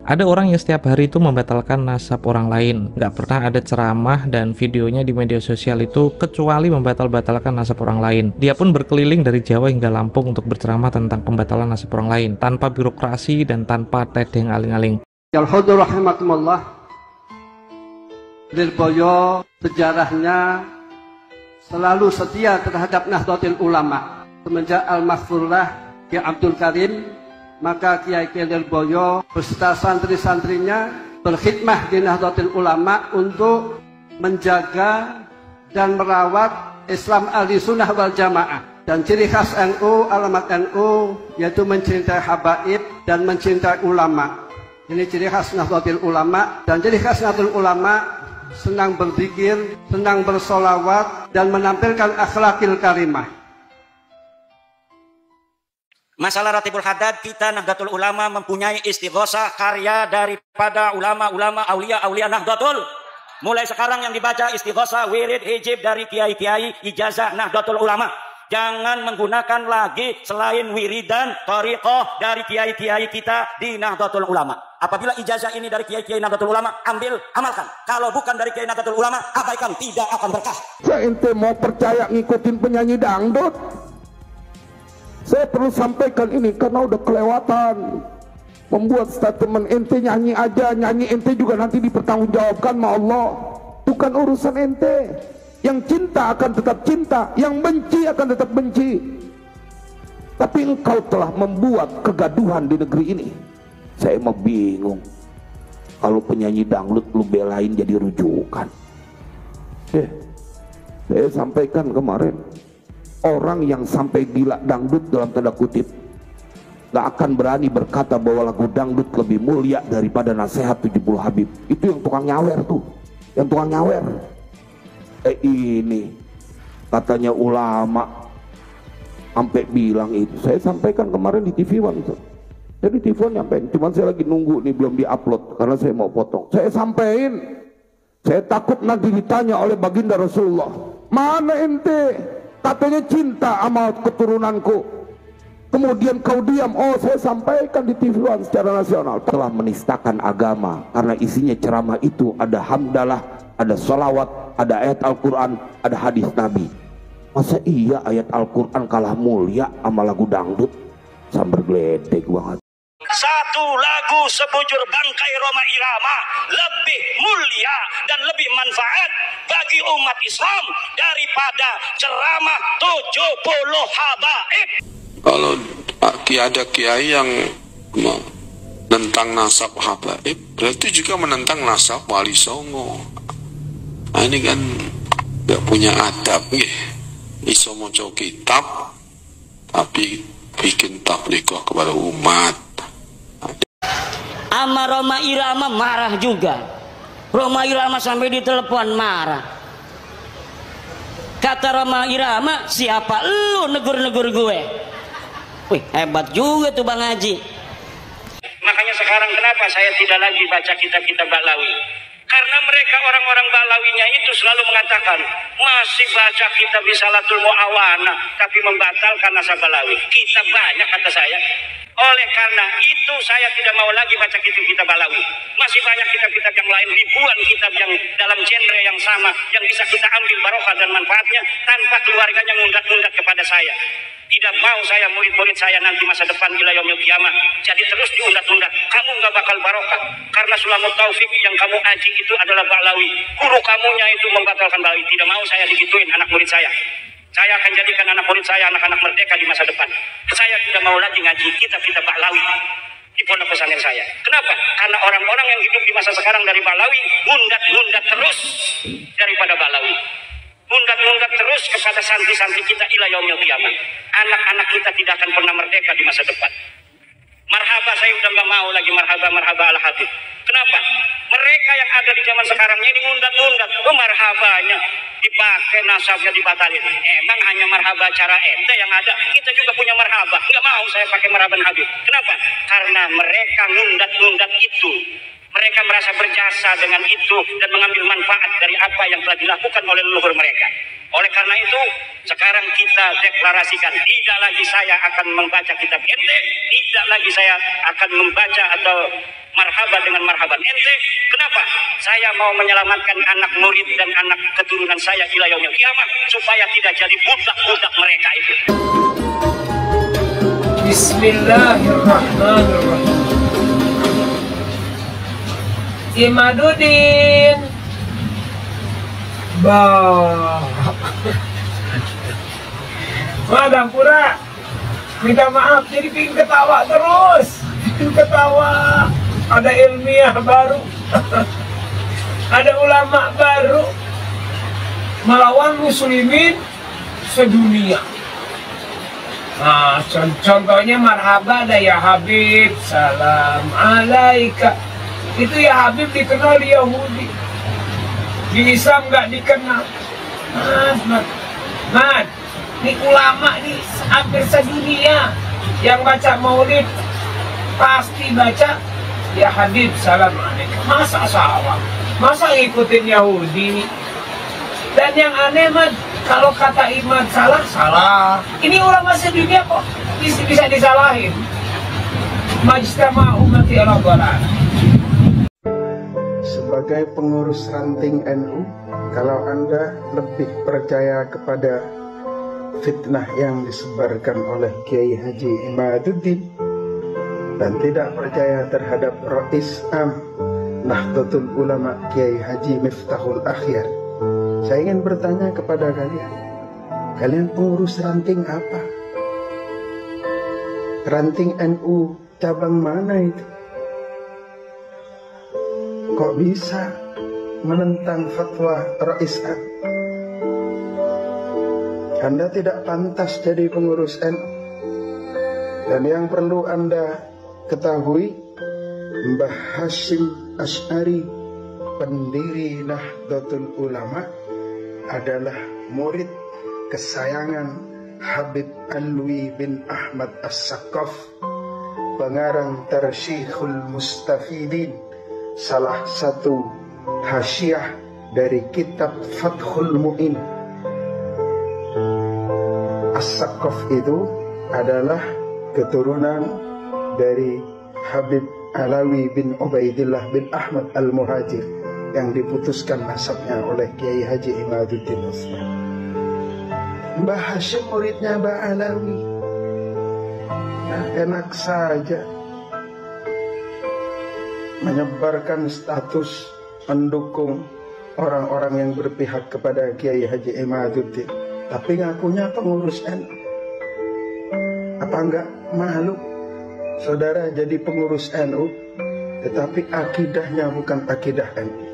Ada orang yang setiap hari itu membatalkan nasab orang lain. Nggak pernah ada ceramah dan videonya di media sosial itu kecuali membatalkan nasab orang lain. Dia pun berkeliling dari Jawa hingga Lampung untuk berceramah tentang pembatalan nasab orang lain, tanpa birokrasi dan tanpa tedeng aling-aling. Al-Hudur rahimakumullah, Lirboyo sejarahnya selalu setia terhadap Nahdlatul Ulama. Semenjak Al-Maghfurlah Ki Abdul Karim, maka Kiai Lirboyo beserta santri-santrinya berkhidmah di Nahdlatul Ulama untuk menjaga dan merawat Islam ahli sunnah wal jamaah. Dan ciri khas NU, alamat NU, yaitu mencintai habaib dan mencintai ulama. Ini ciri khas Nahdlatul Ulama. Dan ciri khas Nahdlatul Ulama senang berzikir, senang bersolawat, dan menampilkan akhlakil karimah. Masalah Ratibul Haddad, kita Nahdlatul Ulama mempunyai istighosah karya daripada ulama-ulama aulia Nahdlatul. Mulai sekarang yang dibaca istighosah, wirid, hijib dari kiai-kiai ijazah Nahdlatul Ulama. Jangan menggunakan lagi selain wiridan, thariqah dari kiai-kiai kita di Nahdlatul Ulama. Apabila ijazah ini dari kiai-kiai Nahdlatul Ulama, ambil, amalkan. Kalau bukan dari kiai Nahdlatul Ulama, abaikan, tidak akan berkah. Saya ente mau percaya ngikutin penyanyi dangdut? Saya perlu sampaikan ini karena udah kelewatan. Membuat statement ente nyanyi aja, nyanyi ente juga nanti dipertanggungjawabkan sama Allah. Bukan urusan ente. Yang cinta akan tetap cinta, yang benci akan tetap benci. Tapi engkau telah membuat kegaduhan di negeri ini. Saya mau bingung. Kalau penyanyi dangdut lu belain jadi rujukan. Saya sampaikan kemarin, orang yang sampai gila dangdut dalam tanda kutip gak akan berani berkata bahwa lagu dangdut lebih mulia daripada nasihat 70 Habib. Itu yang tukang nyawer tuh, yang tukang nyawer. Ini katanya ulama sampai bilang itu. Saya sampaikan kemarin di TV One itu. Jadi TV One nyampein, cuman saya lagi nunggu nih, belum diupload karena saya mau potong. Saya sampein, saya takut nanti ditanya oleh baginda Rasulullah, mana ente katanya cinta sama keturunanku, kemudian kau diam. Oh, saya sampaikan di TV One secara nasional, telah menistakan agama karena isinya ceramah itu ada hamdalah, ada salawat, ada ayat Al-Quran, ada hadis Nabi. Masa iya ayat Al-Quran kalah mulia sama lagu dangdut? Sambar geledek banget. Satu lagu sebujur bangkai Roma Irama lebih mulia dan lebih manfaat bagi umat Islam daripada ceramah 70 habaib. Kalau ada kiai yang menentang nasab habaib, berarti juga menentang nasab wali songo. Nah, ini kan gak punya adab nih. Iso maca kitab tapi bikin tabligh kepada umat. Ama Roma Irama marah juga. Roma Irama sampai ditelepon marah. Kata Roma Irama, siapa lu negur-negur gue? Wih, hebat juga tuh Bang Haji. Makanya sekarang kenapa saya tidak lagi baca kitab-kitab Ba'lawi? Karena mereka orang-orang Ba'lawinya itu selalu mengatakan masih baca kitab Risalatul Mu'awana tapi membatalkan nasab Ba'lawi. Kitab banyak kata saya. Oleh karena itu saya tidak mau lagi baca kitab-kitab Ba'lawi. Masih banyak kitab-kitab yang lain, ribuan kitab yang dalam genre yang sama yang bisa kita ambil barokah dan manfaatnya tanpa keluarganya ngundat-ngundat kepada saya. Tidak mau saya murid-murid saya nanti masa depan ila yaumil qiyamah jadi terus diundat-undat. Kamu nggak bakal barokah karena Sulamut Taufik yang kamu aji itu adalah Ba'lawi. Guru kamunya itu membatalkan Ba'lawi. Tidak mau saya digituin anak murid saya. Saya akan jadikan anak murid saya anak-anak merdeka di masa depan. Saya tidak mau lagi ngaji kitab-kitab Ba'lawi di pondok pesantren saya. Kenapa? Karena orang-orang yang hidup di masa sekarang dari Ba'lawi mundat-mundat terus daripada Ba'lawi. Mundat-mundat terus kepada santri-santri kita ila yaumil qiyamah. Anak-anak kita tidak akan pernah merdeka di masa depan. Marhaba, saya udah nggak mau lagi marhaba ala habib. Kenapa? Mereka yang ada di zaman sekarang ini mundat-mundat. Marhabanya dipakai, nasabnya dibatalin. Emang hanya marhaba cara ente yang ada? Kita juga punya marhaba. Nggak mau saya pakai marhaban habib. Kenapa? Karena mereka mundat-mundat itu. Mereka merasa berjasa dengan itu dan mengambil manfaat dari apa yang telah dilakukan oleh leluhur mereka. Oleh karena itu, sekarang kita deklarasikan, tidak lagi saya akan membaca kitab ente, tidak lagi saya akan membaca atau marhaban dengan marhaban ente. Kenapa? Saya mau menyelamatkan anak murid dan anak keturunan saya ila yaumil qiyamah, supaya tidak jadi budak-budak mereka itu. Bismillahirrahmanirrahim. Imaduddin. Madam Pura, minta maaf, jadi pingin ketawa terus. Pingin ketawa. Ada ilmiah baru. Ada ulama baru melawan muslimin sedunia. Nah, contohnya marhaba ada ya Habib, salam alaika. Itu ya Habib dikenal di Yahudi, di Islam nggak dikenal. Mas, ini ulama nih hampir sedunia yang baca maulid pasti baca ya Habib, salam alaika. Masa salah? Masa ngikutin Yahudi? Dan yang aneh Mas, kalau kata Imam salah. Ini ulama sedunia kok bisa disalahin. Majtama ummati ala dhalal. Sebagai pengurus ranting NU, kalau Anda lebih percaya kepada fitnah yang disebarkan oleh Kiai Haji Imaduddin dan tidak percaya terhadap Rais Am Nahdlatul Ulama Kiai Haji Miftahul Akhyar, saya ingin bertanya kepada kalian pengurus ranting apa? Ranting NU cabang mana itu? Kok bisa menentang fatwa Rais Am? Anda tidak pantas jadi pengurus NU. Dan yang perlu Anda ketahui, Mbah Hashim Asy'ari, pendiri Nahdlatul Ulama, adalah murid kesayangan Habib Alwi bin Ahmad As-Saqqaf, pengarang Tarsyikhul Mustafidin, salah satu hasyiah dari kitab Fathul Mu'in. As-Saqqaf itu adalah keturunan dari Habib Alawi bin Ubaidillah bin Ahmad Al-Muhajir yang diputuskan nasabnya oleh Kiai Haji Imaduddin Utsman. Mbah Hashim muridnya Mbah Alawi. Nah, enak saja menyebarkan status mendukung orang-orang yang berpihak kepada Kiai Haji Imaduddin, tapi ngakunya pengurus NU. Apa enggak malu saudara jadi pengurus NU, tetapi akidahnya bukan akidah NU?